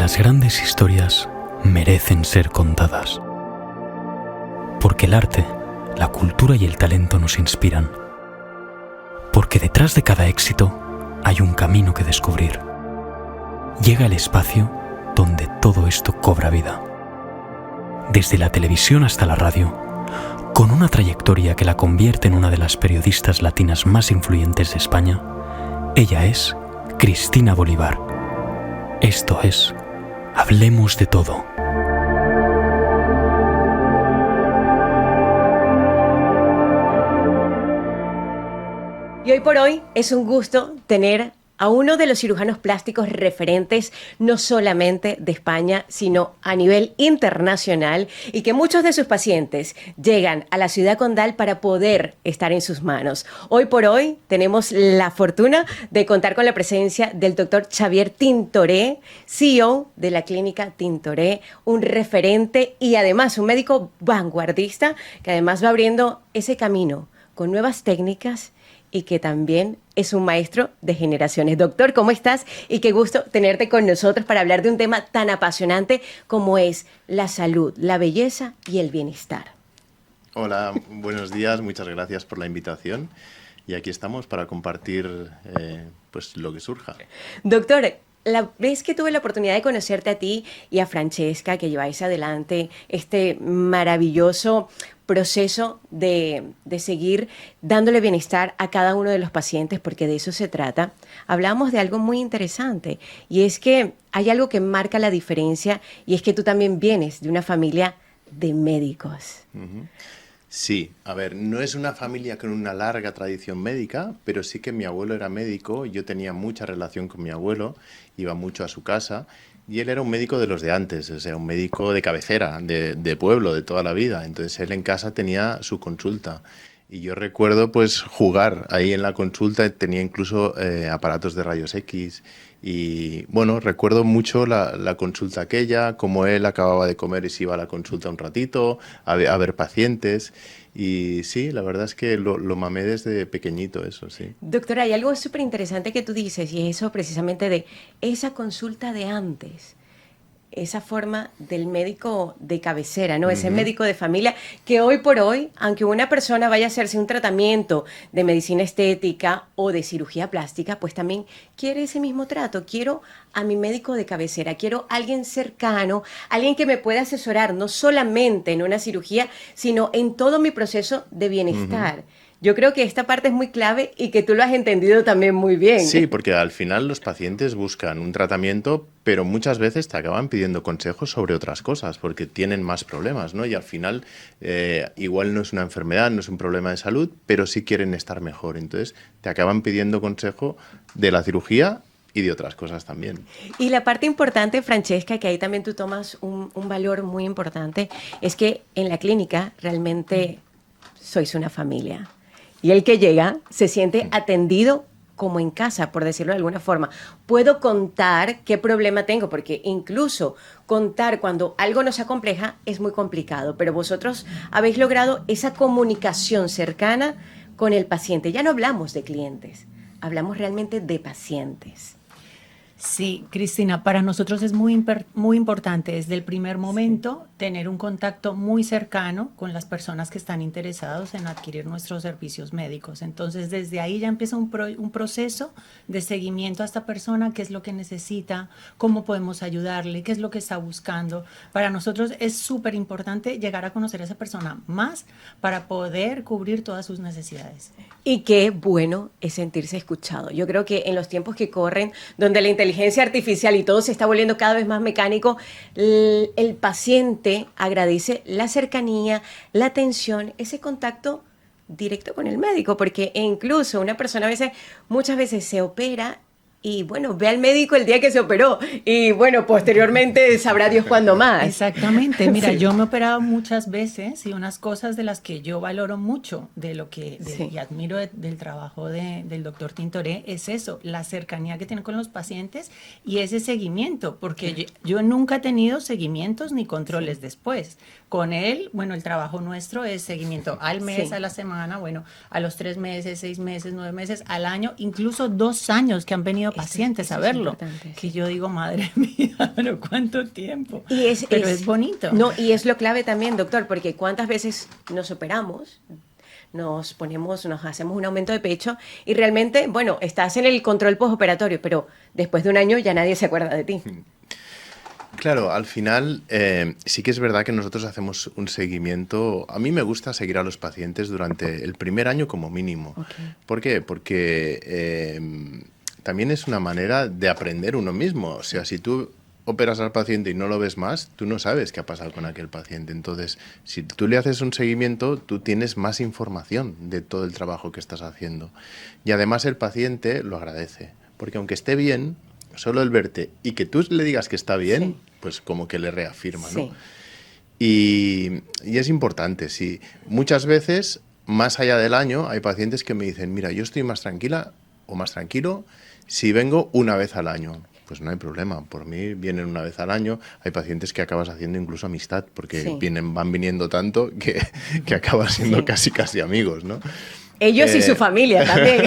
Las grandes historias merecen ser contadas. Porque el arte, la cultura y el talento nos inspiran. Porque detrás de cada éxito hay un camino que descubrir. Llega el espacio donde todo esto cobra vida. Desde la televisión hasta la radio, con una trayectoria que la convierte en una de las periodistas latinas más influyentes de España, ella es Cristina Bolívar. Esto es Hablemos de Todo. Y hoy por hoy es un gusto tener a uno de los cirujanos plásticos referentes no solamente de España, sino a nivel internacional, y que muchos de sus pacientes llegan a la ciudad condal para poder estar en sus manos. Hoy por hoy tenemos la fortuna de contar con la presencia del doctor Xavier Tintoré, CEO de la clínica Tintoré, un referente y además un médico vanguardista que además va abriendo ese camino con nuevas técnicas y que también es un maestro de generaciones. Doctor, ¿cómo estás? Y qué gusto tenerte con nosotros para hablar de un tema tan apasionante como es la salud, la belleza y el bienestar. Hola, buenos días, muchas gracias por la invitación. Y aquí estamos para compartir pues lo que surja. Doctor, la vez que tuve la oportunidad de conocerte a ti y a Francesca, que lleváis adelante este maravilloso proceso de seguir dándole bienestar a cada uno de los pacientes, porque de eso se trata, hablamos de algo muy interesante, y es que hay algo que marca la diferencia, y es que tú también vienes de una familia de médicos. Uh-huh. Sí, a ver, no es una familia con una larga tradición médica, pero sí que mi abuelo era médico, yo tenía mucha relación con mi abuelo, iba mucho a su casa, y él era un médico de los de antes, o sea, un médico de cabecera, de pueblo, de toda la vida. Entonces él en casa tenía su consulta. Y yo recuerdo pues jugar ahí en la consulta, tenía incluso aparatos de rayos X. Y bueno, recuerdo mucho la consulta aquella, cómo él acababa de comer y se iba a la consulta un ratito, a ver pacientes. Y sí, la verdad es que lo mamé desde pequeñito, eso sí. Doctora, hay algo súper interesante que tú dices, y es eso precisamente de esa consulta de antes, esa forma del médico de cabecera, ¿no? Uh-huh. Ese médico de familia que hoy por hoy, aunque una persona vaya a hacerse un tratamiento de medicina estética o de cirugía plástica, pues también quiere ese mismo trato. Quiero a mi médico de cabecera, quiero a alguien cercano, alguien que me pueda asesorar no solamente en una cirugía, sino en todo mi proceso de bienestar. Uh-huh. Yo creo que esta parte es muy clave y que tú lo has entendido también muy bien. Sí, porque al final los pacientes buscan un tratamiento, pero muchas veces te acaban pidiendo consejos sobre otras cosas porque tienen más problemas, ¿no? Y al final igual no es una enfermedad, no es un problema de salud, pero sí quieren estar mejor. Entonces te acaban pidiendo consejo de la cirugía y de otras cosas también. Y la parte importante, Francesca, que ahí también tú tomas un valor muy importante, es que en la clínica realmente sois una familia. Y el que llega se siente atendido como en casa, por decirlo de alguna forma. Puedo contar qué problema tengo, porque incluso contar cuando algo nos acompleja es muy complicado, pero vosotros habéis logrado esa comunicación cercana con el paciente. Ya no hablamos de clientes, hablamos realmente de pacientes. Sí, Cristina, para nosotros es muy importante desde el primer momento tener un contacto muy cercano con las personas que están interesados en adquirir nuestros servicios médicos. Entonces, desde ahí ya empieza un proceso de seguimiento a esta persona, qué es lo que necesita, cómo podemos ayudarle, qué es lo que está buscando. Para nosotros es súper importante llegar a conocer a esa persona más para poder cubrir todas sus necesidades. Y qué bueno es sentirse escuchado. Yo creo que en los tiempos que corren, donde la inteligencia artificial y todo se está volviendo cada vez más mecánico, el paciente agradece la cercanía, la atención, ese contacto directo con el médico, porque incluso una persona muchas veces se opera y bueno, ve al médico el día que se operó y bueno, posteriormente sabrá Dios cuándo más. Exactamente, mira, sí. Yo me he operado muchas veces y unas cosas de las que yo valoro mucho de lo que y admiro del trabajo del doctor Tintoré es eso, la cercanía que tiene con los pacientes y ese seguimiento, porque yo nunca he tenido seguimientos ni controles después. Con él, bueno, el trabajo nuestro es seguimiento al mes, a la semana, bueno, a los 3 meses, 6 meses, 9 meses, al año, incluso 2 años que han venido tenido pacientes a verlo, que yo digo, madre mía, pero ¿cuánto tiempo? Pero es bonito. No, y es lo clave también, doctor, porque ¿cuántas veces nos operamos? Nos hacemos un aumento de pecho y realmente, bueno, estás en el control postoperatorio, pero después de un año ya nadie se acuerda de ti. Claro, al final sí que es verdad que nosotros hacemos un seguimiento. A mí me gusta seguir a los pacientes durante el primer año como mínimo. Okay. ¿Por qué? Porque también es una manera de aprender uno mismo. O sea, si tú operas al paciente y no lo ves más, tú no sabes qué ha pasado con aquel paciente. Entonces, si tú le haces un seguimiento, tú tienes más información de todo el trabajo que estás haciendo. Y además el paciente lo agradece, porque aunque esté bien, solo el verte y que tú le digas que está bien, sí, pues como que le reafirma, ¿no? Sí. Y es importante, sí. Muchas veces, más allá del año, hay pacientes que me dicen, mira, yo estoy más tranquila o más tranquilo si vengo una vez al año. Pues no hay problema, por mí vienen una vez al año. Hay pacientes que acabas haciendo incluso amistad, porque sí, van viniendo tanto que acabas siendo sí, casi amigos, ¿no? Ellos y su familia también.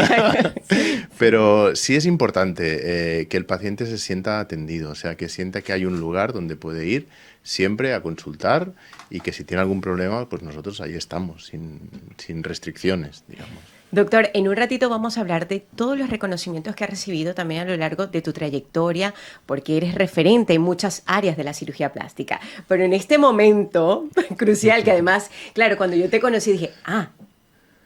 Pero sí es importante que el paciente se sienta atendido, o sea, que sienta que hay un lugar donde puede ir siempre a consultar y que si tiene algún problema, pues nosotros ahí estamos, sin restricciones, digamos. Doctor, en un ratito vamos a hablar de todos los reconocimientos que has recibido también a lo largo de tu trayectoria, porque eres referente en muchas áreas de la cirugía plástica. Pero en este momento crucial, que además, claro, cuando yo te conocí dije,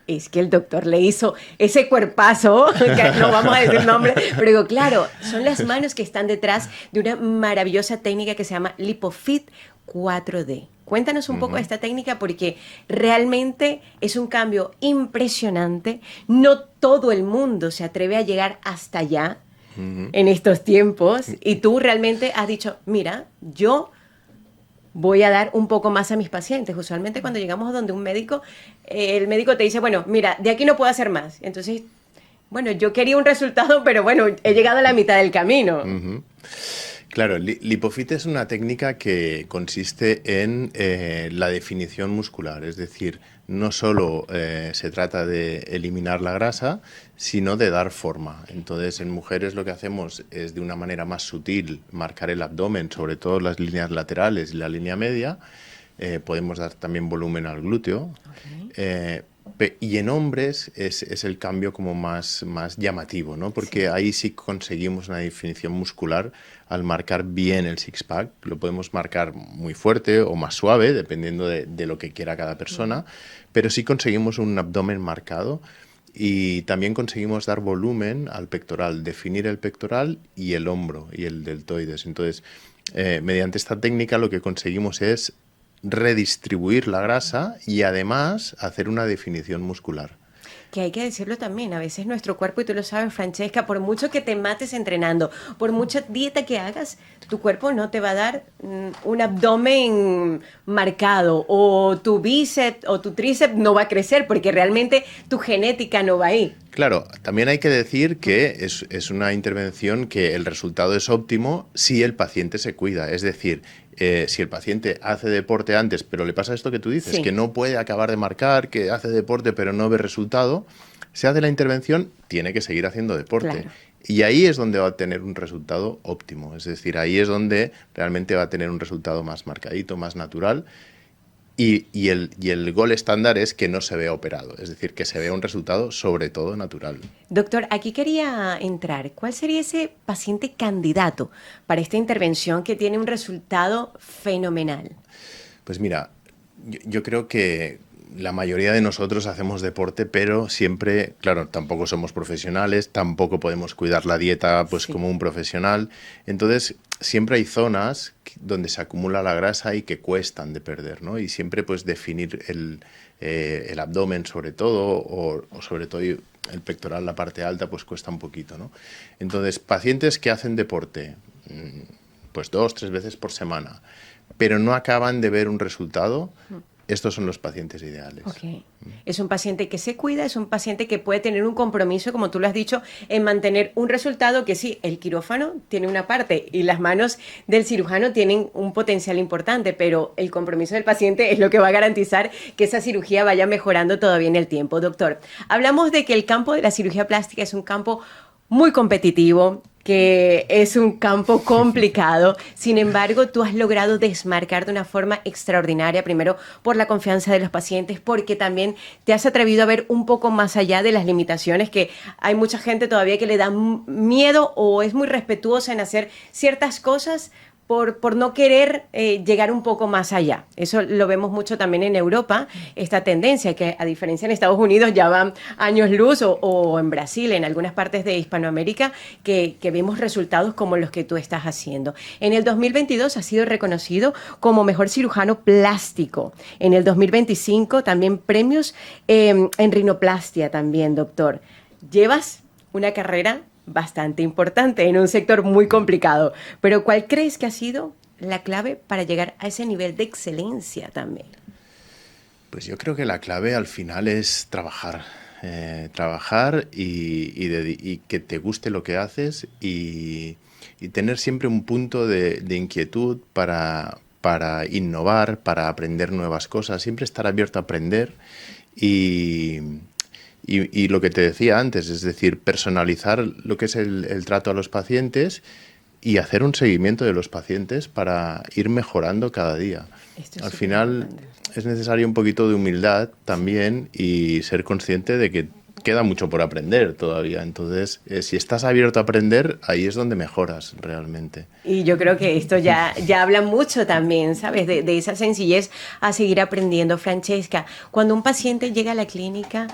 es que el doctor le hizo ese cuerpazo, que no vamos a decir nombre, pero digo, claro, son las manos que están detrás de una maravillosa técnica que se llama LipoFit 4D. Cuéntanos un poco de esta técnica porque realmente es un cambio impresionante. No todo el mundo se atreve a llegar hasta allá en estos tiempos y tú realmente has dicho, mira, yo voy a dar un poco más a mis pacientes. Usualmente cuando llegamos a donde un médico, el médico te dice, bueno, mira, de aquí no puedo hacer más. Entonces, bueno, yo quería un resultado, pero bueno, he llegado a la mitad del camino. Claro, LipoFit es una técnica que consiste en la definición muscular, es decir, no solo se trata de eliminar la grasa, sino de dar forma. Entonces, en mujeres lo que hacemos es de una manera más sutil marcar el abdomen, sobre todo las líneas laterales y la línea media. Podemos dar también volumen al glúteo. Okay. Y en hombres es el cambio como más llamativo, ¿no? Porque sí, ahí sí conseguimos una definición muscular al marcar bien el six-pack. Lo podemos marcar muy fuerte o más suave, dependiendo de lo que quiera cada persona, pero sí conseguimos un abdomen marcado y también conseguimos dar volumen al pectoral, definir el pectoral y el hombro y el deltoides. Entonces, mediante esta técnica lo que conseguimos es redistribuir la grasa y además hacer una definición muscular. Que hay que decirlo también, a veces nuestro cuerpo, y tú lo sabes, Francesca, por mucho que te mates entrenando, por mucha dieta que hagas, tu cuerpo no te va a dar un abdomen marcado, o tu bíceps o tu tríceps no va a crecer, porque realmente tu genética no va ahí. Claro, también hay que decir que es una intervención que el resultado es óptimo si el paciente se cuida, es decir, si el paciente hace deporte antes, pero le pasa esto que tú dices, sí, que no puede acabar de marcar, que hace deporte pero no ve resultado, se hace la intervención, tiene que seguir haciendo deporte. Claro. Y ahí es donde va a tener un resultado óptimo, es decir, ahí es donde realmente va a tener un resultado más marcadito, más natural. Y el gol estándar es que no se vea operado, es decir, que se vea un resultado sobre todo natural. Doctor, aquí quería entrar. ¿Cuál sería ese paciente candidato para esta intervención que tiene un resultado fenomenal? Pues mira, yo creo que la mayoría de nosotros hacemos deporte, pero siempre, claro, tampoco somos profesionales, tampoco podemos cuidar la dieta pues sí, como un profesional. Entonces, siempre hay zonas donde se acumula la grasa y que cuestan de perder, ¿no? Y siempre pues definir el abdomen sobre todo, o sobre todo el pectoral, la parte alta, pues cuesta un poquito, ¿no? Entonces, pacientes que hacen deporte pues 2-3 veces por semana, pero no acaban de ver un resultado, estos son los pacientes ideales. Okay. Es un paciente que se cuida, es un paciente que puede tener un compromiso, como tú lo has dicho, en mantener un resultado que sí, el quirófano tiene una parte y las manos del cirujano tienen un potencial importante, pero el compromiso del paciente es lo que va a garantizar que esa cirugía vaya mejorando todavía en el tiempo. Doctor, hablamos de que el campo de la cirugía plástica es un campo muy competitivo, que es un campo complicado. Sin embargo, tú has logrado desmarcar de una forma extraordinaria, primero por la confianza de los pacientes, porque también te has atrevido a ver un poco más allá de las limitaciones, que hay mucha gente todavía que le da miedo o es muy respetuosa en hacer ciertas cosas por no querer llegar un poco más allá. Eso lo vemos mucho también en Europa, esta tendencia que a diferencia en Estados Unidos ya van años luz o en Brasil, en algunas partes de Hispanoamérica, que vemos resultados como los que tú estás haciendo. En el 2022 has sido reconocido como mejor cirujano plástico. En el 2025 también premios en rinoplastia también, doctor. Llevas una carrera bastante importante en un sector muy complicado, pero ¿cuál crees que ha sido la clave para llegar a ese nivel de excelencia también? Pues yo creo que la clave al final es trabajar. Trabajar y que te guste lo que haces y tener siempre un punto de inquietud para innovar, para aprender nuevas cosas, siempre estar abierto a aprender y lo que te decía antes, es decir, personalizar lo que es el trato a los pacientes y hacer un seguimiento de los pacientes para ir mejorando cada día. Al final es necesario un poquito de humildad también y ser consciente de que queda mucho por aprender todavía. Entonces, si estás abierto a aprender, ahí es donde mejoras realmente. Y yo creo que esto ya habla mucho también, ¿sabes? De esa sencillez a seguir aprendiendo. Francesca, cuando un paciente llega a la clínica,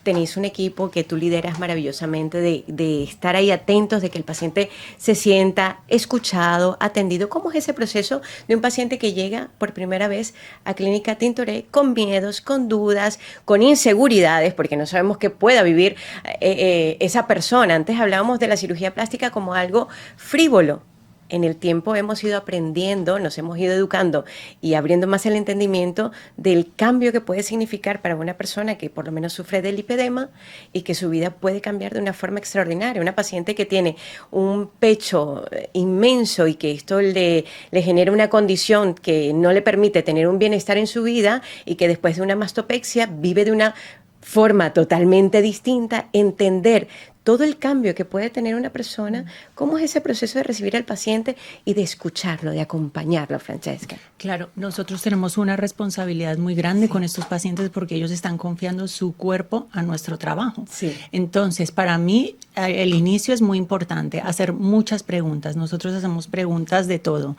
tenéis un equipo que tú lideras maravillosamente de estar ahí atentos, de que el paciente se sienta escuchado, atendido. ¿Cómo es ese proceso de un paciente que llega por primera vez a Clínica Tintoret con miedos, con dudas, con inseguridades, porque no sabemos qué pueda vivir esa persona? Antes hablábamos de la cirugía plástica como algo frívolo. En el tiempo hemos ido aprendiendo, nos hemos ido educando y abriendo más el entendimiento del cambio que puede significar para una persona que por lo menos sufre del lipedema y que su vida puede cambiar de una forma extraordinaria. Una paciente que tiene un pecho inmenso y que esto le genera una condición que no le permite tener un bienestar en su vida y que después de una mastopexia vive de una forma totalmente distinta, entender todo el cambio que puede tener una persona, cómo es ese proceso de recibir al paciente y de escucharlo, de acompañarlo, Francesca. Claro, nosotros tenemos una responsabilidad muy grande con estos pacientes porque ellos están confiando su cuerpo a nuestro trabajo. Sí. Entonces, para mí, el inicio es muy importante, hacer muchas preguntas. Nosotros hacemos preguntas de todo.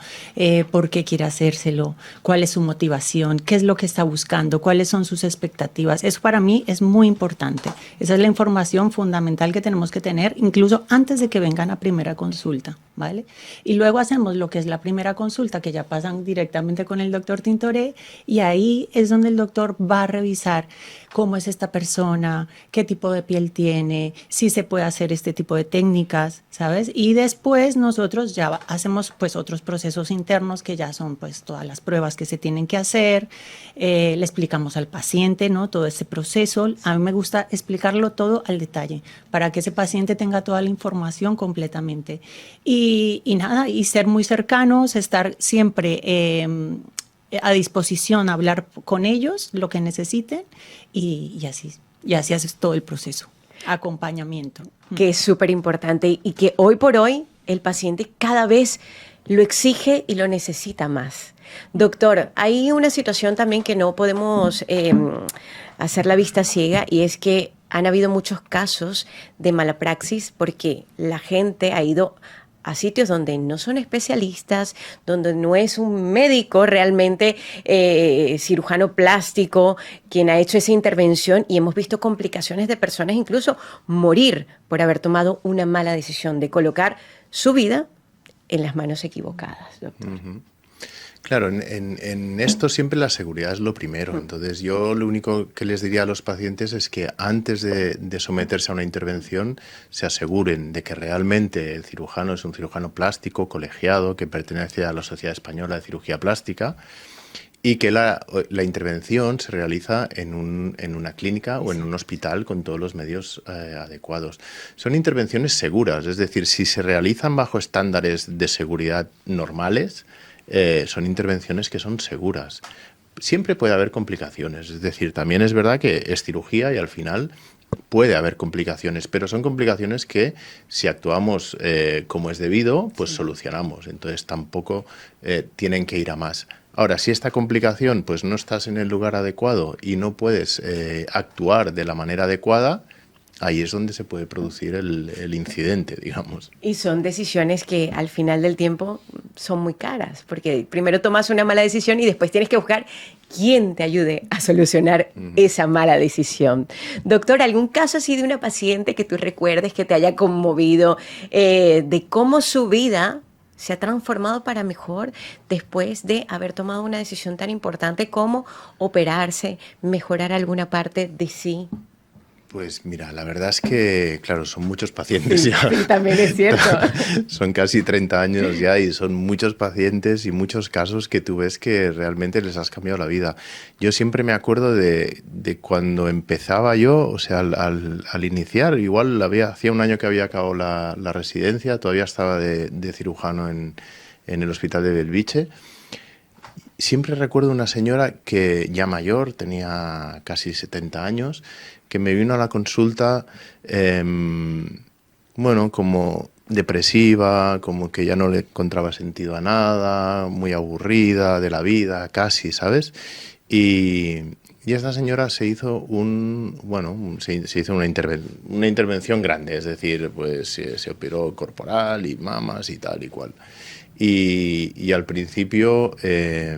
¿Por qué quiere hacérselo? ¿Cuál es su motivación? ¿Qué es lo que está buscando? ¿Cuáles son sus expectativas? Eso para mí es muy importante. Esa es la información fundamental que tenemos que tener, incluso antes de que vengan a primera consulta, ¿vale? Y luego hacemos lo que es la primera consulta, que ya pasan directamente con el doctor Tintoret, y ahí es donde el doctor va a revisar cómo es esta persona, qué tipo de piel tiene, si se puede hacer este tipo de técnicas, ¿sabes? Y después nosotros ya hacemos pues otros procesos internos que ya son pues todas las pruebas que se tienen que hacer, le explicamos al paciente, ¿no? Todo ese proceso. A mí me gusta explicarlo todo al detalle para que ese paciente tenga toda la información completamente. Y nada, y ser muy cercanos, estar siempre a disposición, hablar con ellos lo que necesiten y así haces todo el proceso. Acompañamiento. Que es súper importante y que hoy por hoy el paciente cada vez lo exige y lo necesita más. Doctor, hay una situación también que no podemos hacer la vista ciega y es que han habido muchos casos de mala praxis porque la gente ha ido a sitios donde no son especialistas, donde no es un médico realmente cirujano plástico quien ha hecho esa intervención y hemos visto complicaciones de personas incluso morir por haber tomado una mala decisión de colocar su vida en las manos equivocadas, doctor. Uh-huh. Claro, en esto siempre la seguridad es lo primero. Entonces yo lo único que les diría a los pacientes es que antes de someterse a una intervención se aseguren de que realmente el cirujano es un cirujano plástico, colegiado, que pertenece a la Sociedad Española de Cirugía Plástica y que la intervención se realiza en una clínica o en un hospital con todos los medios adecuados. Son intervenciones seguras, es decir, si se realizan bajo estándares de seguridad normales, son intervenciones que son seguras. Siempre puede haber complicaciones, es decir, también es verdad que es cirugía y al final puede haber complicaciones, pero son complicaciones que si actuamos como es debido, pues solucionamos. Entonces tampoco tienen que ir a más. Ahora, si esta complicación pues no estás en el lugar adecuado y no puedes actuar de la manera adecuada, ahí es donde se puede producir el incidente, digamos. Y son decisiones que al final del tiempo son muy caras, porque primero tomas una mala decisión y después tienes que buscar quién te ayude a solucionar esa mala decisión. Doctor, ¿algún caso así de una paciente que tú recuerdes que te haya conmovido, de cómo su vida se ha transformado para mejor después de haber tomado una decisión tan importante como operarse, mejorar alguna parte de sí? Pues mira, la verdad es que, claro, son muchos pacientes ya. Sí, también es cierto. Son casi 30 años ya y son muchos pacientes y muchos casos que tú ves que realmente les has cambiado la vida. Yo siempre me acuerdo de cuando empezaba yo, o sea, al iniciar, igual hacía un año que había acabado la residencia, todavía estaba de cirujano en el hospital de Belviche. Siempre recuerdo una señora que ya mayor, tenía casi 70 años, que me vino a la consulta, bueno, como depresiva, como que ya no le encontraba sentido a nada, muy aburrida de la vida, casi, ¿sabes? Y esta señora se hizo se hizo una intervención grande, es decir, pues se operó corporal y mamas y tal y cual. Y al principio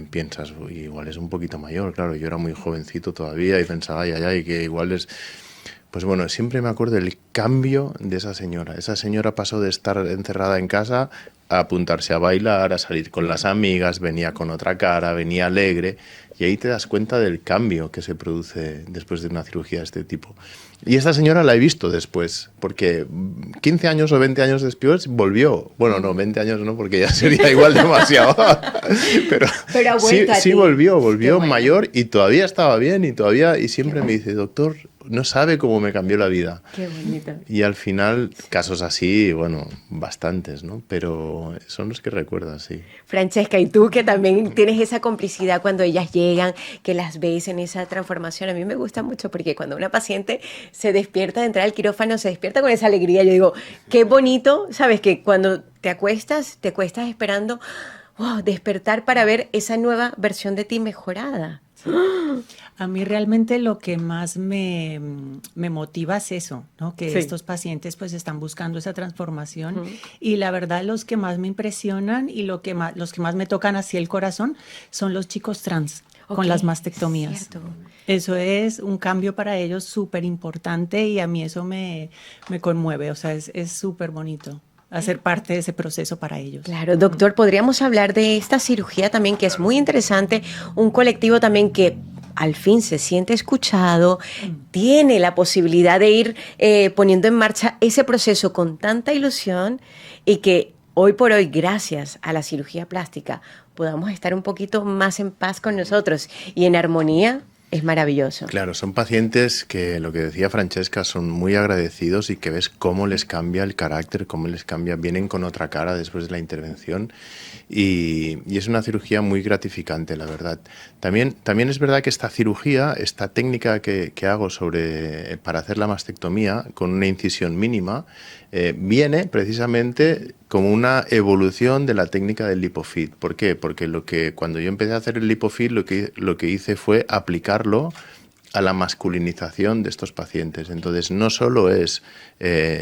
piensas, uy, igual es un poquito mayor, claro, yo era muy jovencito todavía y pensaba, ay, que igual es... Pues bueno, siempre me acuerdo del cambio de esa señora. Esa señora pasó de estar encerrada en casa a apuntarse a bailar, a salir con las amigas, venía con otra cara, venía alegre, y ahí te das cuenta del cambio que se produce después de una cirugía de este tipo. Y esta señora la he visto después, porque 15 años o 20 años después volvió. Bueno, no, 20 años no, porque ya sería igual demasiado. Pero ha vuelto sí volvió mayor y todavía estaba bien y siempre me dice, doctor, no sabe cómo me cambió la vida. Qué bonito. Y al final, casos así, bueno, bastantes, ¿no? Pero son los que recuerdas, sí. Francesca, y tú que también tienes esa complicidad cuando ellas llegan, que las ves en esa transformación, a mí me gusta mucho porque cuando una paciente se despierta de entrar al quirófano, se despierta con esa alegría. Yo digo, qué bonito, ¿sabes? Que cuando te acuestas esperando despertar para ver esa nueva versión de ti mejorada. Sí. A mí realmente lo que más me motiva es eso, ¿no? Que estos pacientes pues están buscando esa transformación y la verdad los que más me impresionan y los que más me tocan hacia el corazón son los chicos trans con las mastectomías. Cierto. Eso es un cambio para ellos súper importante y a mí eso me conmueve, o sea, es súper bonito hacer parte de ese proceso para ellos. Claro, doctor, podríamos hablar de esta cirugía también, que es muy interesante, un colectivo también que al fin se siente escuchado, tiene la posibilidad de ir poniendo en marcha ese proceso con tanta ilusión y que hoy por hoy, gracias a la cirugía plástica, podamos estar un poquito más en paz con nosotros y en armonía. Es maravilloso. Claro, son pacientes que, lo que decía Francesca, son muy agradecidos y que ves cómo les cambia el carácter, cómo les cambia, vienen con otra cara después de la intervención y es una cirugía muy gratificante, la verdad. También es verdad que esta cirugía, esta técnica que hago para hacer la mastectomía con una incisión mínima, viene precisamente como una evolución de la técnica del LipoFit. ¿Por qué? Porque cuando yo empecé a hacer el LipoFit lo que hice fue aplicarlo a la masculinización de estos pacientes. Entonces no solo es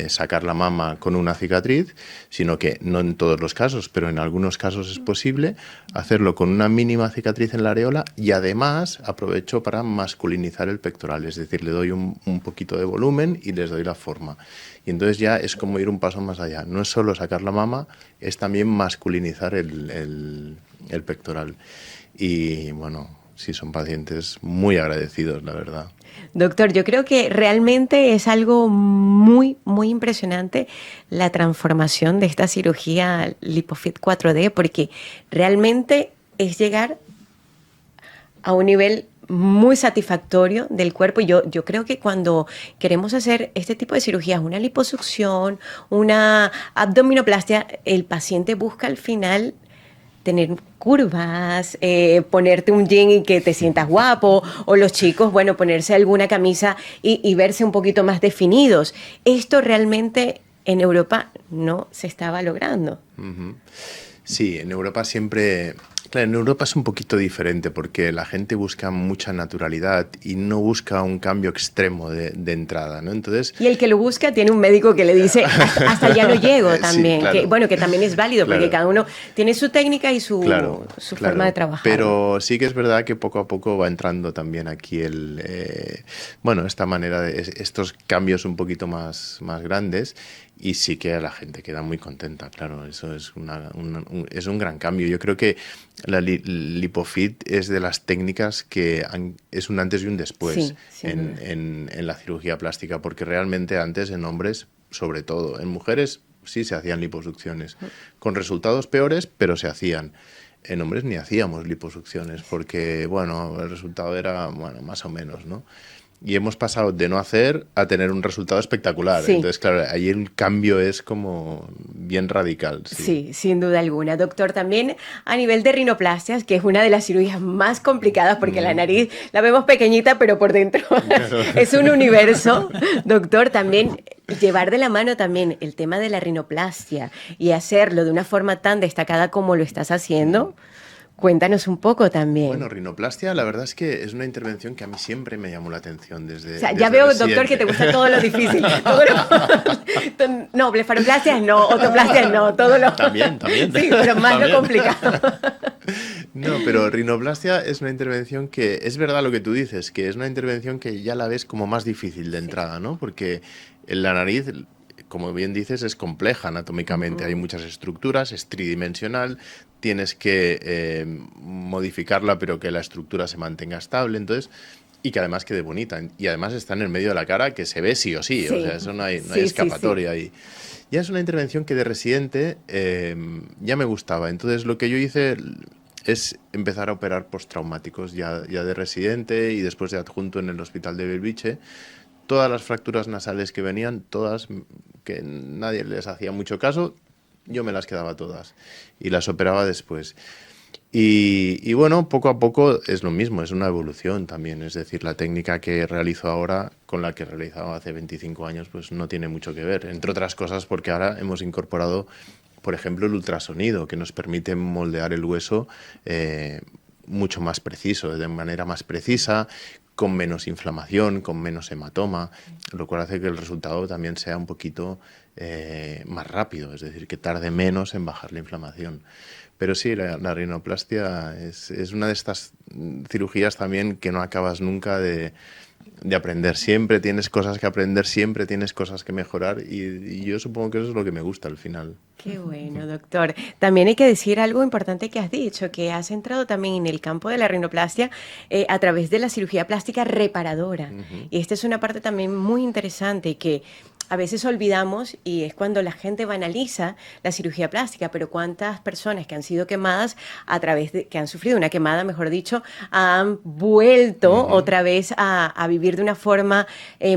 sacar la mama con una cicatriz, sino que no en todos los casos, pero en algunos casos es posible hacerlo con una mínima cicatriz en la areola y además aprovecho para masculinizar el pectoral, es decir, le doy un poquito de volumen y les doy la forma. Y entonces ya es como ir un paso más allá. No es solo sacar la mama, es también masculinizar el pectoral. Y bueno, sí, son pacientes muy agradecidos, la verdad. Doctor, yo creo que realmente es algo muy, muy impresionante la transformación de esta cirugía LipoFit 4D, porque realmente es llegar a un nivel muy satisfactorio del cuerpo. Y yo creo que cuando queremos hacer este tipo de cirugías, una liposucción, una abdominoplastia, el paciente busca al final tener curvas, ponerte un jean y que te sientas guapo, o los chicos, bueno, ponerse alguna camisa y verse un poquito más definidos. Esto realmente en Europa no se estaba logrando. Uh-huh. Sí, en Europa siempre... Claro, en Europa es un poquito diferente porque la gente busca mucha naturalidad y no busca un cambio extremo de entrada, ¿no? Entonces, y el que lo busca tiene un médico que le dice hasta allá no llego también, sí, claro. que, bueno, que también es válido porque cada uno tiene su técnica y su forma de trabajar. Pero sí que es verdad que poco a poco va entrando también aquí esta manera de estos cambios un poquito más grandes. Y sí que la gente queda muy contenta, claro, eso es es un gran cambio. Yo creo que la LipoFit es de las técnicas que es un antes y un después en la cirugía plástica, porque realmente antes en hombres, sobre todo, en mujeres sí se hacían liposucciones, con resultados peores, pero se hacían. En hombres ni hacíamos liposucciones, porque, bueno, el resultado era, bueno, más o menos, ¿no? Y hemos pasado de no hacer a tener un resultado espectacular. Sí. Entonces, claro, ahí el cambio es como bien radical. Sí, sin duda alguna. Doctor, también a nivel de rinoplastias, que es una de las cirugías más complicadas porque la nariz la vemos pequeñita, pero por dentro es un universo. Doctor, también llevar de la mano también el tema de la rinoplastia y hacerlo de una forma tan destacada como lo estás haciendo. Cuéntanos un poco también. Bueno, rinoplastia, la verdad es que es una intervención que a mí siempre me llamó la atención desde... O sea, ya veo, doctor, que te gusta todo lo difícil. No, blefaroplastias no, otoplastias no, todo lo... También. Sí, pero más lo complicado. No, pero rinoplastia es una intervención que... Es verdad lo que tú dices, que es una intervención que ya la ves como más difícil de entrada, ¿no? Porque en la nariz... Como bien dices, es compleja anatómicamente, hay muchas estructuras, es tridimensional, tienes que modificarla pero que la estructura se mantenga estable, entonces, y que además quede bonita. Y además está en el medio de la cara que se ve sí o sí, o sea, eso no hay escapatoria ahí. Ya es una intervención que de residente ya me gustaba, entonces lo que yo hice es empezar a operar postraumáticos ya de residente y después de adjunto en el hospital de Belviche. Todas las fracturas nasales que venían, todas, que nadie les hacía mucho caso, yo me las quedaba todas y las operaba después. Y bueno, poco a poco es lo mismo, es una evolución también. Es decir, la técnica que realizo ahora con la que realizaba hace 25 años, pues no tiene mucho que ver. Entre otras cosas porque ahora hemos incorporado, por ejemplo, el ultrasonido, que nos permite moldear el hueso mucho más preciso, de manera más precisa, con menos inflamación, con menos hematoma, lo cual hace que el resultado también sea un poquito más rápido, es decir, que tarde menos en bajar la inflamación. Pero sí, la rinoplastia es una de estas cirugías también que no acabas nunca de aprender. Siempre tienes cosas que aprender, siempre tienes cosas que mejorar y yo supongo que eso es lo que me gusta al final. Qué bueno, doctor. También hay que decir algo importante que has dicho, que has entrado también en el campo de la rinoplastia a través de la cirugía plástica reparadora. Y esta es una parte también muy interesante que a veces olvidamos y es cuando la gente banaliza la cirugía plástica, pero cuántas personas que han sido quemadas a través de, que han sufrido una quemada, mejor dicho, han vuelto otra vez a vivir de una forma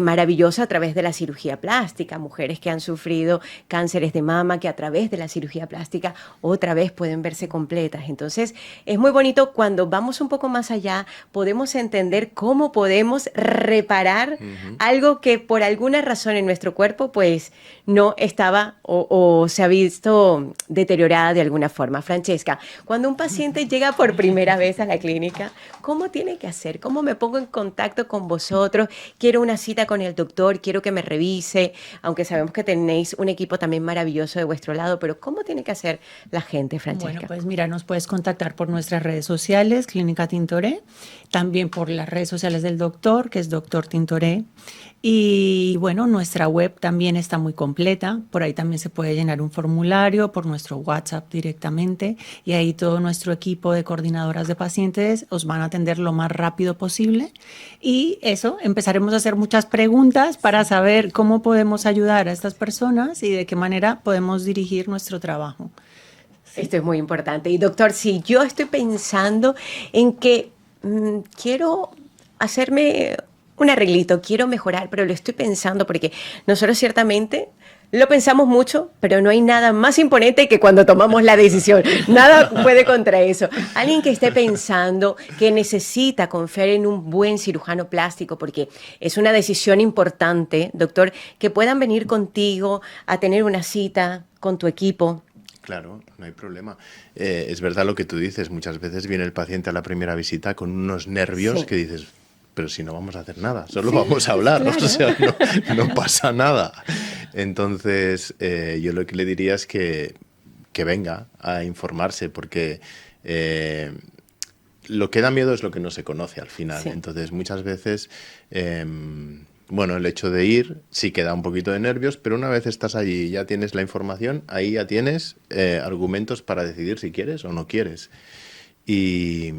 maravillosa a través de la cirugía plástica. Mujeres que han sufrido cánceres de mama, que a través de la cirugía plástica otra vez pueden verse completas. Entonces, es muy bonito cuando vamos un poco más allá, podemos entender cómo podemos reparar algo que por alguna razón en nuestro cuerpo pues no estaba o se ha visto deteriorada de alguna forma. Francesca, cuando un paciente llega por primera vez a la clínica, ¿cómo tiene que hacer? ¿Cómo me pongo en contacto con vosotros? Quiero una cita con el doctor, quiero que me revise, aunque sabemos que tenéis un equipo también maravilloso de vuestro lado, pero ¿cómo tiene que hacer la gente, Francesca? Bueno, pues mira, nos puedes contactar por nuestras redes sociales, Clínica Tintoré, también por las redes sociales del doctor, que es Doctor Tintoré. Y bueno, nuestra web también está muy completa, por ahí también se puede llenar un formulario por nuestro WhatsApp directamente y ahí todo nuestro equipo de coordinadoras de pacientes os van a atender lo más rápido posible y eso, empezaremos a hacer muchas preguntas para saber cómo podemos ayudar a estas personas y de qué manera podemos dirigir nuestro trabajo. Sí. Esto es muy importante. Y doctor, si yo estoy pensando en que quiero hacerme un arreglito, quiero mejorar, pero lo estoy pensando porque nosotros ciertamente lo pensamos mucho, pero no hay nada más imponente que cuando tomamos la decisión. Nada puede contra eso. Alguien que esté pensando que necesita confiar en un buen cirujano plástico, porque es una decisión importante, doctor, que puedan venir contigo a tener una cita con tu equipo. Claro, no hay problema. Es verdad lo que tú dices, muchas veces viene el paciente a la primera visita con unos nervios que dices, pero si no vamos a hacer nada, solo vamos a hablar, claro. O sea, no pasa nada. Entonces, yo lo que le diría es que venga a informarse, porque lo que da miedo es lo que no se conoce al final. Sí. Entonces, muchas veces, bueno, el hecho de ir sí que da un poquito de nervios, pero una vez estás allí y ya tienes la información, ahí ya tienes argumentos para decidir si quieres o no quieres. Y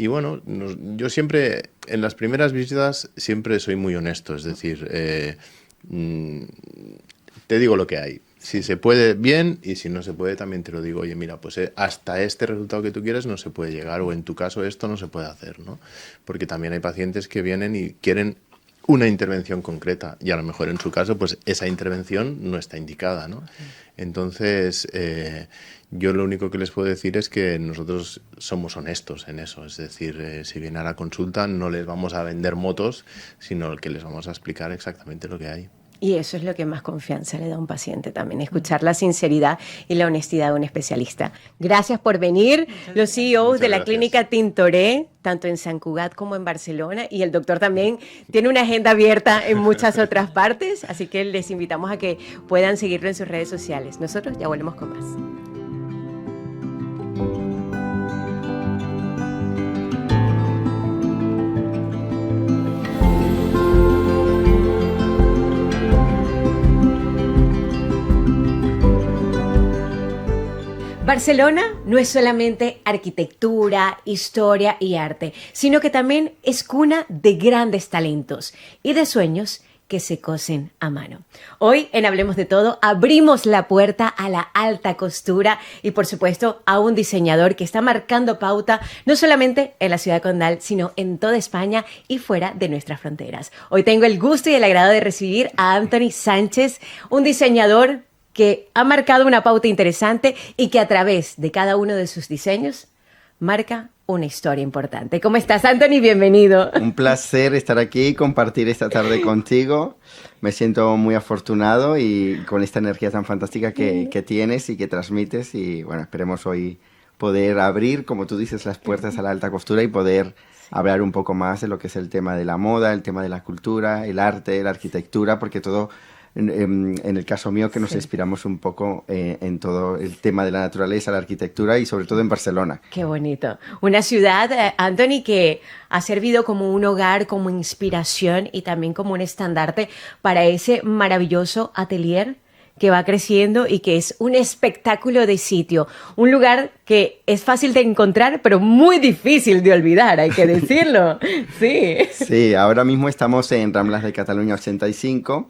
bueno, yo siempre, en las primeras visitas, siempre soy muy honesto. Es decir, te digo lo que hay. Si se puede, bien, y si no se puede, también te lo digo. Oye, mira, pues hasta este resultado que tú quieres no se puede llegar, o en tu caso esto no se puede hacer, ¿no? Porque también hay pacientes que vienen y quieren una intervención concreta, y a lo mejor en su caso, pues esa intervención no está indicada, ¿no? Entonces, yo lo único que les puedo decir es que nosotros somos honestos en eso. Es decir, si viene a la consulta no les vamos a vender motos, sino que les vamos a explicar exactamente lo que hay. Y eso es lo que más confianza le da a un paciente también, escuchar la sinceridad y la honestidad de un especialista. Gracias por venir. Los CEOs de la clínica Tintoré, tanto en Sant Cugat como en Barcelona, y el doctor también tiene una agenda abierta en muchas otras partes, así que les invitamos a que puedan seguirlo en sus redes sociales. Nosotros ya volvemos con más. Barcelona no es solamente arquitectura, historia y arte, sino que también es cuna de grandes talentos y de sueños que se cosen a mano. Hoy en Hablemos de Todo abrimos la puerta a la alta costura y por supuesto a un diseñador que está marcando pauta no solamente en la ciudad condal, sino en toda España y fuera de nuestras fronteras. Hoy tengo el gusto y el agrado de recibir a Anthony Sánchez, un diseñador que ha marcado una pauta interesante y que a través de cada uno de sus diseños marca una historia importante. ¿Cómo estás, Anthony? Bienvenido. Un placer estar aquí y compartir esta tarde contigo. Me siento muy afortunado y con esta energía tan fantástica que tienes y que transmites. Y bueno, esperemos hoy poder abrir, como tú dices, las puertas a la alta costura y poder hablar un poco más de lo que es el tema de la moda, el tema de la cultura, el arte, la arquitectura, porque todo... En el caso mío, que nos inspiramos un poco en todo el tema de la naturaleza, la arquitectura y sobre todo en Barcelona. Qué bonito. Una ciudad, Anthony, que ha servido como un hogar, como inspiración y también como un estandarte para ese maravilloso atelier que va creciendo y que es un espectáculo de sitio. Un lugar que es fácil de encontrar, pero muy difícil de olvidar, hay que decirlo. Sí. Sí, ahora mismo estamos en Ramblas de Cataluña 85.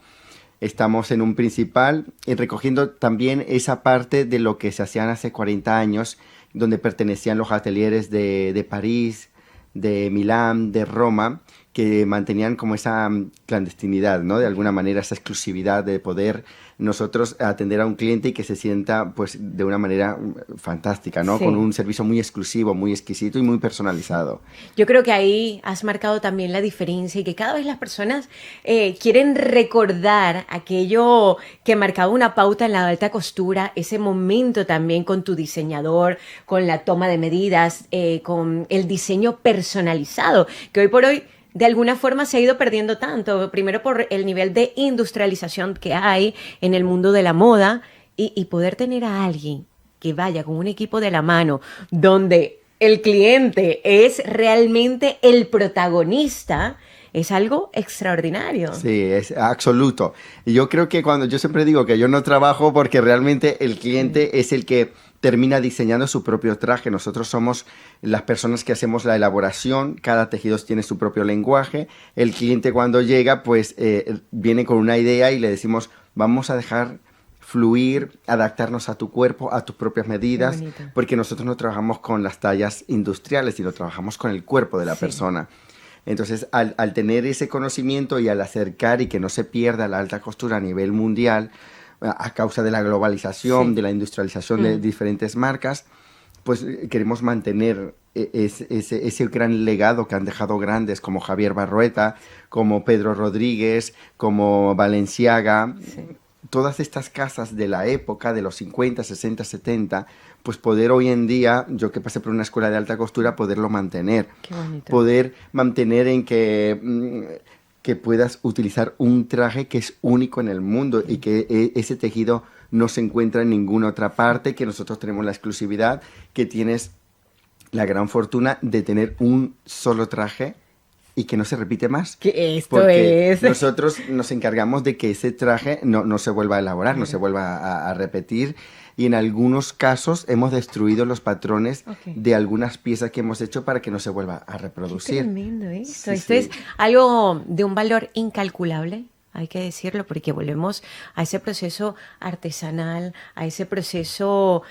Estamos en un principal y recogiendo también esa parte de lo que se hacían hace 40 años, donde pertenecían los atelieres de París, de Milán, de Roma, que mantenían como esa clandestinidad, ¿no? De alguna manera, esa exclusividad de poder nosotros atender a un cliente y que se sienta pues de una manera fantástica, ¿no? Sí. Con un servicio muy exclusivo, muy exquisito y muy personalizado. Yo creo que ahí has marcado también la diferencia y que cada vez las personas quieren recordar aquello que marcaba una pauta en la alta costura, ese momento también con tu diseñador, con la toma de medidas, con el diseño personalizado, que hoy por hoy de alguna forma se ha ido perdiendo tanto, primero por el nivel de industrialización que hay en el mundo de la moda y poder tener a alguien que vaya con un equipo de la mano donde el cliente es realmente el protagonista, es algo extraordinario. Sí, es absoluto. Y yo creo que yo siempre digo que yo no trabajo porque realmente el cliente es el que termina diseñando su propio traje. Nosotros somos las personas que hacemos la elaboración, cada tejido tiene su propio lenguaje. El cliente cuando llega, pues viene con una idea y le decimos, vamos a dejar fluir, adaptarnos a tu cuerpo, a tus propias medidas, porque nosotros no trabajamos con las tallas industriales, sino trabajamos con el cuerpo de la persona. Entonces, al tener ese conocimiento y al acercar y que no se pierda la alta costura a nivel mundial, a causa de la globalización, Sí. de la industrialización de diferentes marcas, pues queremos mantener ese gran legado que han dejado grandes como Javier Barrueta, como Pedro Rodríguez, como Balenciaga. Todas estas casas de la época, de los 50, 60, 70, pues poder hoy en día, yo que pasé por una escuela de alta costura, poderlo mantener. Qué bonito. Poder mantener en que puedas utilizar un traje que es único en el mundo y que ese tejido no se encuentra en ninguna otra parte, que nosotros tenemos la exclusividad, que tienes la gran fortuna de tener un solo traje y que no se repite más. Que esto Porque es. nosotros nos encargamos de que ese traje no se vuelva a elaborar, no se vuelva a repetir. Y en algunos casos hemos destruido los patrones Ok. de algunas piezas que hemos hecho para que no se vuelva a Qué reproducir. tremendo esto. Sí, Esto sí. es algo de un valor incalculable, hay que decirlo, porque volvemos a ese proceso artesanal, a ese proceso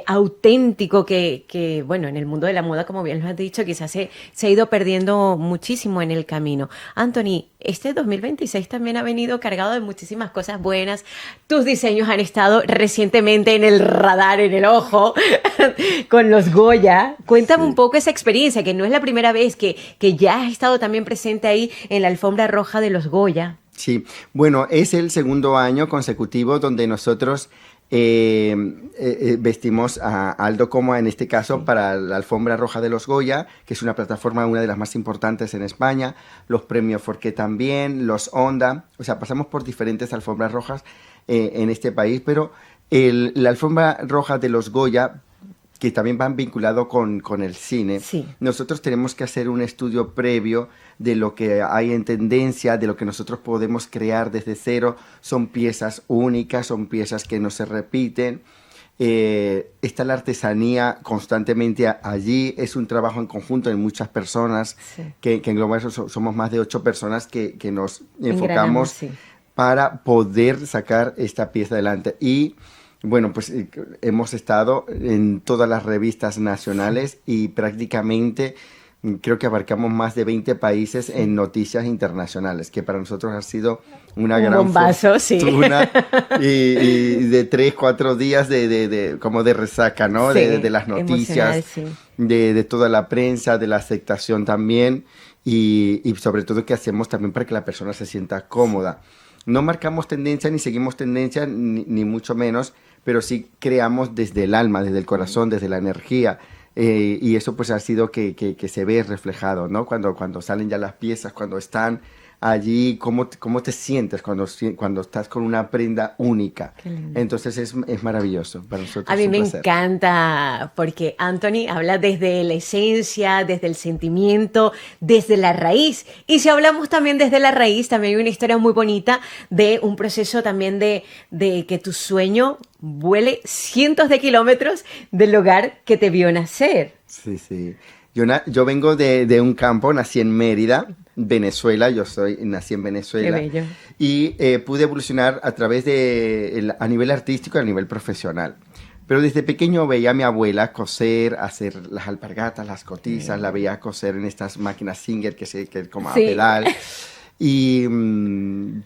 auténtico que, bueno, en el mundo de la moda, como bien lo has dicho, quizás se ha ido perdiendo muchísimo en el camino. Anthony, este 2026 también ha venido cargado de muchísimas cosas buenas. Tus diseños han estado recientemente en el radar, en el ojo, con los Goya. Cuéntame Sí. un poco esa experiencia, que no es la primera vez que ya has estado también presente ahí en la alfombra roja de los Goya. Sí, bueno, es el segundo año consecutivo donde nosotros vestimos a Aldo Coma, en este caso, para la Alfombra Roja de los Goya, que es una plataforma, una de las más importantes en España, los premios Forqué también, los Onda, o sea, pasamos por diferentes alfombras rojas en este país, pero la Alfombra Roja de los Goya, que también van vinculado con el cine, Sí. nosotros tenemos que hacer un estudio previo de lo que hay en tendencia, de lo que nosotros podemos crear desde cero. Son piezas únicas, son piezas que no se repiten. Está la artesanía constantemente allí, es un trabajo en conjunto de muchas personas, Sí. que en global somos más de 8 personas que nos Engranamos, enfocamos sí. para poder sacar esta pieza adelante. Y bueno, pues hemos estado en todas las revistas nacionales y prácticamente creo que abarcamos más de 20 países en noticias internacionales, que para nosotros ha sido una Un gran bombazo, sí. fortuna y de 3, 4 días como de resaca, ¿no? Sí, De las noticias, emocional, sí. de toda la prensa, de la aceptación también y sobre todo que hacemos también para que la persona se sienta cómoda. No marcamos tendencia ni seguimos tendencia ni mucho menos, pero sí creamos desde el alma, desde el corazón, desde la energía. Y eso pues ha sido que se ve reflejado, ¿no? Cuando salen ya las piezas, cuando están allí, cómo te sientes cuando estás con una prenda única. Qué lindo. Entonces es maravilloso para nosotros. A mí es un me placer. encanta porque Anthony habla desde la esencia, desde el sentimiento, desde la raíz. Y si hablamos también desde la raíz, también hay una historia muy bonita de un proceso también de que tu sueño vuele cientos de kilómetros del lugar que te vio nacer. Sí, sí. Yo vengo de un campo, nací en Mérida, Venezuela, nací en Venezuela. Qué bello. Y pude evolucionar a través a nivel artístico y a nivel profesional. Pero desde pequeño veía a mi abuela coser, hacer las alpargatas, las cotizas, la veía coser en estas máquinas Singer que como a Sí. pedal. Y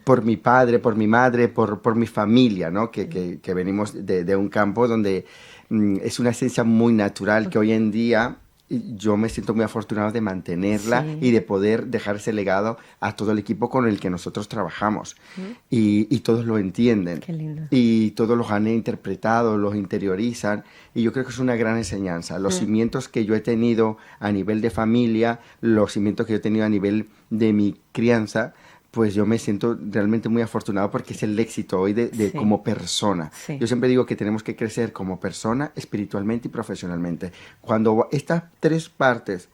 por mi padre, por mi madre, por mi familia, ¿no? Que venimos de un campo donde es una esencia muy natural que hoy en día yo me siento muy afortunado de mantenerla Sí. y de poder dejar ese legado a todo el equipo con el que nosotros trabajamos. Y todos lo entienden. Qué lindo. Y todos los han interpretado, los interiorizan. Y yo creo que es una gran enseñanza. Los cimientos que yo he tenido a nivel de familia, los cimientos que yo he tenido a nivel de mi crianza, pues yo me siento realmente muy afortunado porque es el éxito hoy de Sí. como persona. Sí. Yo siempre digo que tenemos que crecer como persona, espiritualmente y profesionalmente. Cuando estas 3 partes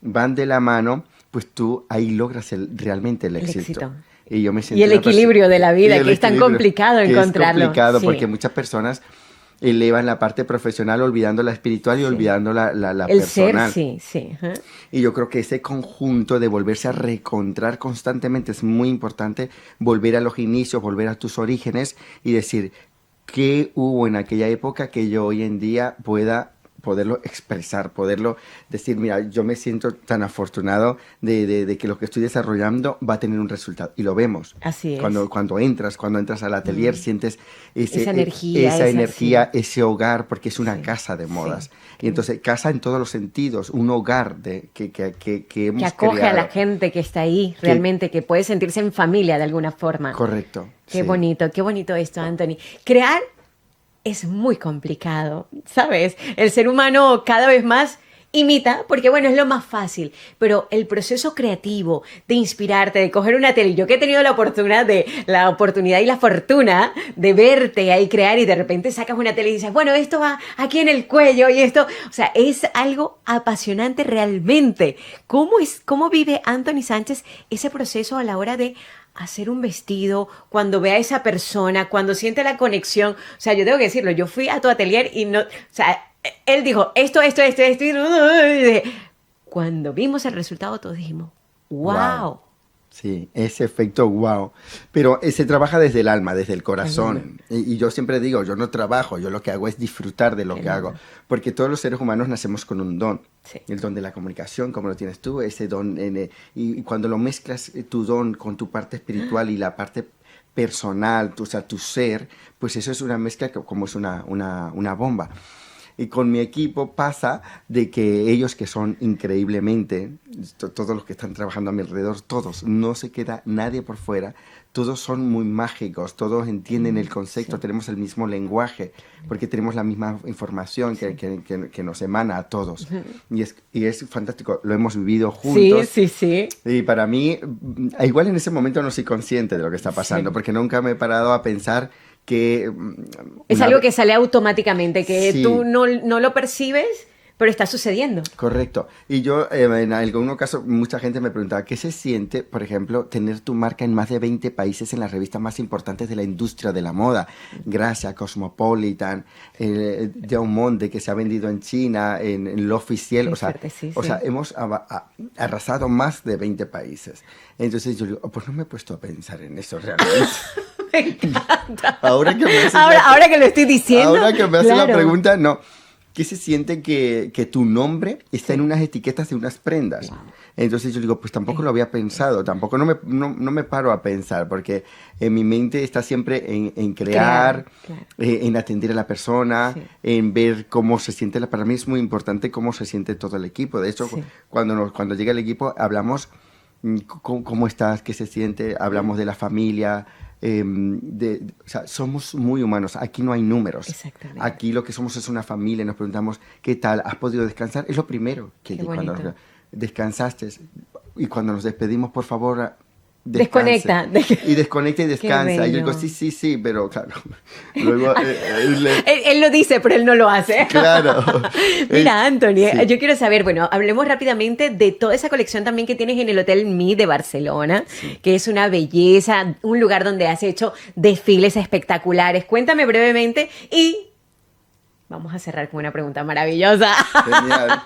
van de la mano, pues tú ahí logras realmente el El éxito. éxito. Y yo me siento Y el una persona- equilibrio de la vida, y el que es tan equilibrio, complicado que encontrarlo. Es complicado Sí. porque muchas personas elevan la parte profesional olvidando la espiritual y olvidando la El personal. ser, sí, sí. Ajá. Y yo creo que ese conjunto de volverse a reencontrar constantemente es muy importante, volver a los inicios, volver a tus orígenes y decir qué hubo en aquella época que yo hoy en día pueda poderlo expresar, poderlo decir, mira, yo me siento tan afortunado de que lo que estoy desarrollando va a tener un resultado. Y lo vemos. Así es. Cuando entras al atelier, sientes Esa energía, ese hogar, porque es una casa de modas. Sí. Y entonces, casa en todos los sentidos, un hogar que hemos que acoge creado. a la gente que está ahí, realmente, que puede sentirse en familia de alguna forma. Correcto. Qué bonito esto, Anthony. Crear es muy complicado, ¿sabes? El ser humano cada vez más imita, porque bueno, es lo más fácil, pero el proceso creativo de inspirarte, de coger una tele, yo que he tenido la oportunidad y la fortuna de verte ahí crear y de repente sacas una tele y dices, bueno, esto va aquí en el cuello y esto, o sea, es algo apasionante realmente. ¿Cómo vive Anthony Sánchez ese proceso a la hora de hacer un vestido, cuando ve a esa persona, cuando siente la conexión? O sea, yo tengo que decirlo, yo fui a tu atelier y no, o sea, él dijo esto, y cuando vimos el resultado todos dijimos, wow. Sí, ese efecto wow. Pero se trabaja desde el alma, desde el corazón. Y yo siempre digo, yo no trabajo, yo lo que hago es disfrutar de lo que hago. Porque todos los seres humanos nacemos con un don. Sí. El don de la comunicación, como lo tienes tú, ese don. Y cuando lo mezclas tu don con tu parte espiritual y la parte personal, o sea, tu ser, pues eso es una mezcla como es una bomba. Y con mi equipo pasa de que ellos, que son increíblemente, todos los que están trabajando a mi alrededor, todos, no se queda nadie por fuera, todos son muy mágicos, todos entienden el concepto, tenemos el mismo lenguaje, porque tenemos la misma información que nos emana a todos. Y es fantástico, lo hemos vivido juntos. Sí. Y para mí, igual en ese momento no soy consciente de lo que está pasando, porque nunca me he parado a pensar que... Es algo que sale automáticamente, que tú no lo percibes, pero está sucediendo. Correcto. Y yo, en algún caso, mucha gente me preguntaba, ¿qué se siente, por ejemplo, tener tu marca en más de 20 países en las revistas más importantes de la industria de la moda? Gracia, Cosmopolitan, Dior Monde, que se ha vendido en China, en L'Officiel. O sea, hemos arrasado más de 20 países. Entonces yo digo, pues no me he puesto a pensar en eso realmente. Me encanta. Ahora que lo estoy diciendo. Ahora que me hace la pregunta, no. ¿Qué se siente que tu nombre está en unas etiquetas de unas prendas? Wow. Entonces yo digo, pues tampoco lo había pensado, tampoco no me paro a pensar, porque en mi mente está siempre en crear, en atender a la persona, en ver cómo se siente. Para mí es muy importante cómo se siente todo el equipo. De hecho, cuando llega el equipo hablamos cómo estás, qué se siente, hablamos de la familia. O sea, somos muy humanos, aquí no hay números. Exactamente. Aquí lo que somos es una familia, nos preguntamos, ¿qué tal? ¿Has podido descansar? Es lo primero que cuando descansaste. Y cuando nos despedimos, por favor, desconecta. Y desconecta y descansa. Y yo digo, sí, pero claro. Luego, él lo dice, pero él no lo hace. Claro. Mira, Anthony, yo quiero saber, bueno, hablemos rápidamente de toda esa colección también que tienes en el Hotel Mi de Barcelona, que es una belleza, un lugar donde has hecho desfiles espectaculares. Cuéntame brevemente y... vamos a cerrar con una pregunta maravillosa. Genial.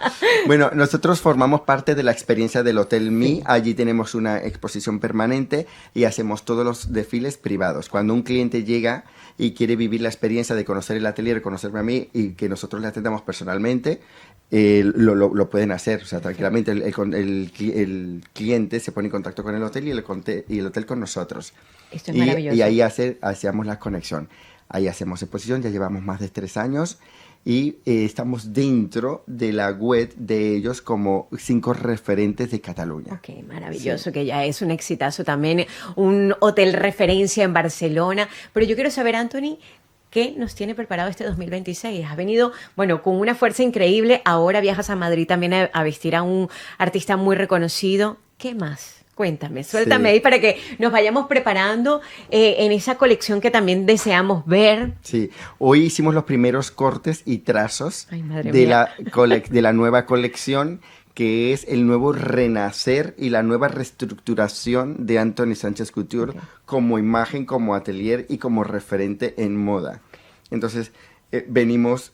Bueno, nosotros formamos parte de la experiencia del Hotel Mi. Allí tenemos una exposición permanente y hacemos todos los desfiles privados. Cuando un cliente llega y quiere vivir la experiencia de conocer el atelier, conocerme a mí y que nosotros le atendamos personalmente, lo pueden hacer. O sea, tranquilamente el cliente se pone en contacto con el hotel y el hotel con nosotros. Esto es maravilloso. Y ahí hacemos la conexión. Ahí hacemos exposición, ya llevamos más de 3 años y estamos dentro de la web de ellos como 5 referentes de Cataluña. Ok, maravilloso, que ya es un exitazo también, un hotel referencia en Barcelona. Pero yo quiero saber, Anthony, ¿qué nos tiene preparado este 2026? Has venido, bueno, con una fuerza increíble, ahora viajas a Madrid también a vestir a un artista muy reconocido. ¿Qué más? Cuéntame, suéltame ahí para que nos vayamos preparando en esa colección que también deseamos ver. Sí, hoy hicimos los primeros cortes y trazos de la nueva colección, que es el nuevo renacer y la nueva reestructuración de Anthony Sánchez Couture como imagen, como atelier y como referente en moda. Entonces, venimos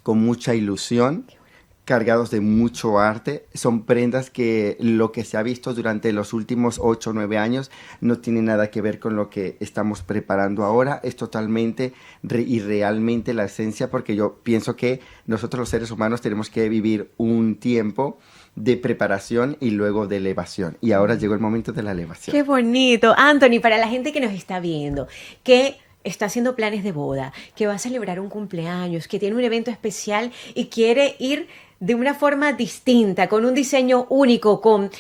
con mucha ilusión. cargados de mucho arte. Son prendas que lo que se ha visto durante los últimos 8 o 9 años no tiene nada que ver con lo que estamos preparando ahora. Es totalmente y realmente la esencia, porque yo pienso que nosotros los seres humanos tenemos que vivir un tiempo de preparación y luego de elevación. Y ahora llegó el momento de la elevación. Qué bonito. Anthony, para la gente que nos está viendo, que está haciendo planes de boda, que va a celebrar un cumpleaños, que tiene un evento especial y quiere ir de una forma distinta, con un diseño único, con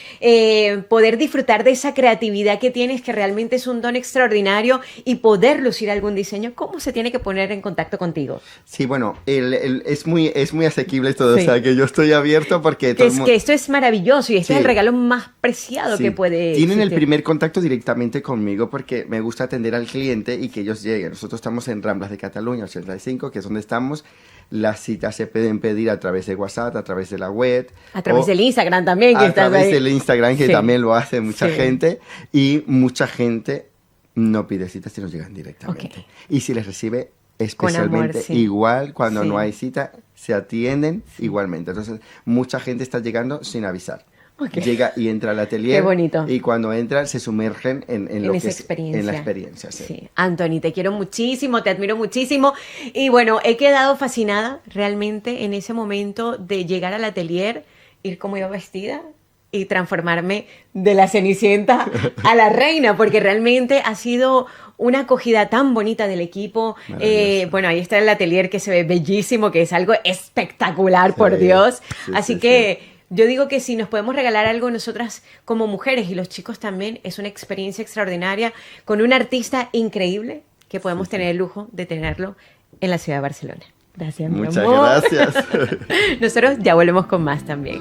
poder disfrutar de esa creatividad que tienes, que realmente es un don extraordinario, y poder lucir algún diseño, ¿cómo se tiene que poner en contacto contigo? Sí, bueno, es muy asequible todo, Sí. o sea, que yo estoy abierto porque... Que esto es maravilloso y este es Sí. el regalo más preciado Sí. que puede Tienen el existir. primer contacto directamente conmigo porque me gusta atender al cliente y que ellos lleguen. Nosotros estamos en Ramblas de Cataluña 85, que es donde estamos. Las citas se pueden pedir a través de WhatsApp, a través de la web. A través o del Instagram también. Que a estás través ahí. del Instagram, que Sí. también lo hace mucha Sí. gente. Y mucha gente no pide citas, sino llegan directamente. Ok. Y si les recibe Con especialmente amor, sí. igual, cuando Sí. no hay cita, se atienden igualmente. Entonces, mucha gente está llegando sin avisar. Ok. Llega y entra al atelier. Qué bonito. Y cuando entran se sumergen en lo esa que es experiencia. en la experiencia. Sí. Sí. Anthony, te quiero muchísimo, te admiro muchísimo. Y bueno, he quedado fascinada realmente en ese momento de llegar al atelier, ir como iba vestida y transformarme de la Cenicienta a la reina, porque realmente ha sido una acogida tan bonita del equipo. Maravilloso. Bueno, ahí está el atelier que se ve bellísimo, que es algo espectacular, Sí, por Dios. sí, Así sí, que... Yo digo que si nos podemos regalar algo nosotras como mujeres y los chicos también, es una experiencia extraordinaria con un artista increíble que podemos tener el lujo de tenerlo en la ciudad de Barcelona. Gracias, mi Muchas amor. gracias. Nosotros ya volvemos con más también.